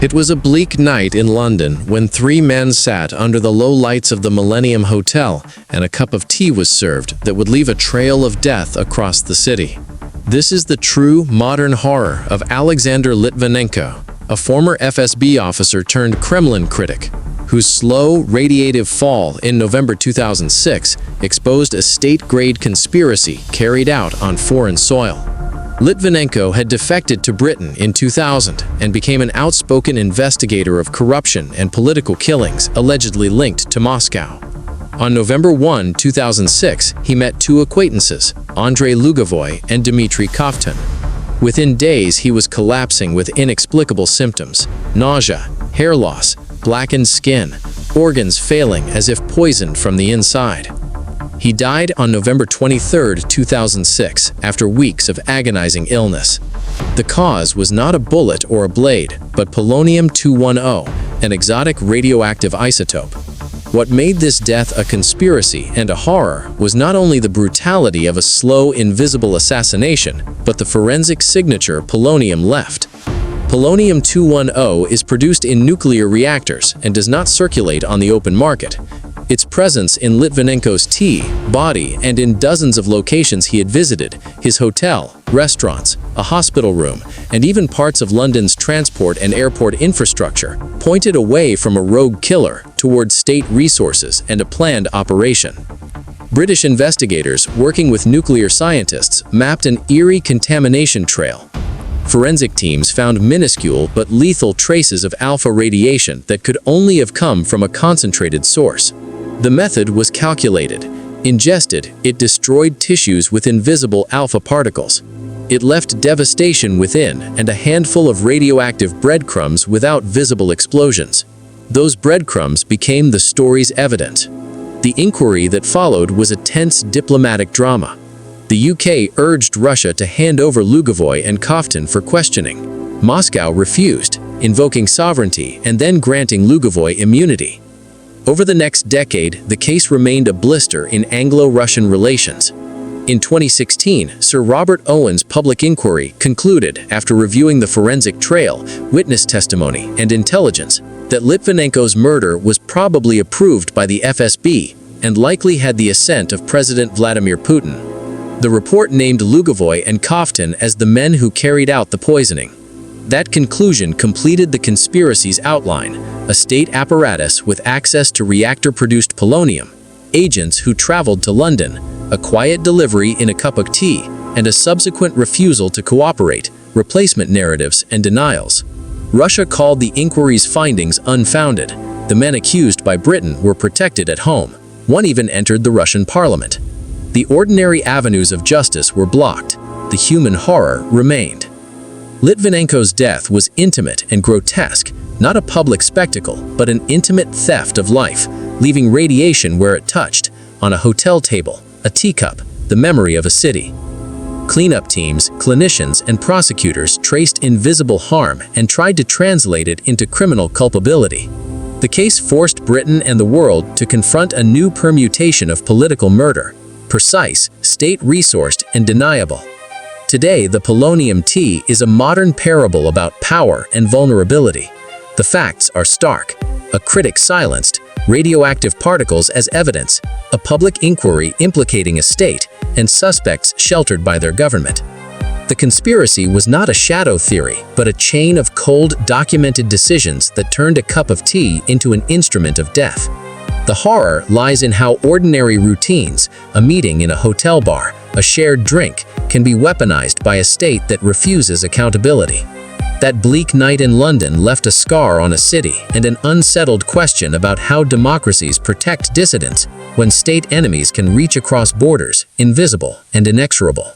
It was a bleak night in London when three men sat under the low lights of the Millennium Hotel and a cup of tea was served that would leave a trail of death across the city. This is the true modern horror of Alexander Litvinenko, a former FSB officer turned Kremlin critic, whose slow, radiative fall in November 2006 exposed a state-grade conspiracy carried out on foreign soil. Litvinenko had defected to Britain in 2000 and became an outspoken investigator of corruption and political killings allegedly linked to Moscow. On November 1, 2006, he met two acquaintances, Andrei Lugovoy and Dmitry Kovtun. Within days, he was collapsing with inexplicable symptoms: nausea, hair loss, blackened skin, organs failing as if poisoned from the inside. He died on November 23, 2006, after weeks of agonizing illness. The cause was not a bullet or a blade, but polonium-210, an exotic radioactive isotope. What made this death a conspiracy and a horror was not only the brutality of a slow, invisible assassination, but the forensic signature polonium left. Polonium-210 is produced in nuclear reactors and does not circulate on the open market. Its presence in Litvinenko's tea, body, and in dozens of locations he had visited, his hotel, restaurants, a hospital room, and even parts of London's transport and airport infrastructure, pointed away from a rogue killer towards state resources and a planned operation. British investigators, working with nuclear scientists, mapped an eerie contamination trail. Forensic teams found minuscule but lethal traces of alpha radiation that could only have come from a concentrated source. The method was calculated. Ingested, it destroyed tissues with invisible alpha particles. It left devastation within and a handful of radioactive breadcrumbs without visible explosions. Those breadcrumbs became the story's evidence. The inquiry that followed was a tense diplomatic drama. The UK urged Russia to hand over Lugovoy and Kovtun for questioning. Moscow refused, invoking sovereignty and then granting Lugovoy immunity. Over the next decade, the case remained a blister in Anglo-Russian relations. In 2016, Sir Robert Owen's public inquiry concluded, after reviewing the forensic trail, witness testimony, and intelligence, that Litvinenko's murder was probably approved by the FSB and likely had the assent of President Vladimir Putin. The report named Lugovoy and Kovtun as the men who carried out the poisoning. That conclusion completed the conspiracy's outline: a state apparatus with access to reactor-produced polonium, agents who traveled to London, a quiet delivery in a cup of tea, and a subsequent refusal to cooperate, replacement narratives and denials. Russia called the inquiry's findings unfounded. The men accused by Britain were protected at home. One even entered the Russian parliament. The ordinary avenues of justice were blocked. The human horror remained. Litvinenko's death was intimate and grotesque, not a public spectacle, but an intimate theft of life, leaving radiation where it touched, on a hotel table, a teacup, the memory of a city. Cleanup teams, clinicians, and prosecutors traced invisible harm and tried to translate it into criminal culpability. The case forced Britain and the world to confront a new permutation of political murder: precise, state-resourced, and deniable. Today, the Polonium Tea is a modern parable about power and vulnerability. The facts are stark: a critic silenced, radioactive particles as evidence, a public inquiry implicating a state, and suspects sheltered by their government. The conspiracy was not a shadow theory, but a chain of cold, documented decisions that turned a cup of tea into an instrument of death. The horror lies in how ordinary routines, a meeting in a hotel bar, a shared drink, can be weaponized by a state that refuses accountability. That bleak night in London left a scar on a city and an unsettled question about how democracies protect dissidents when state enemies can reach across borders, invisible and inexorable.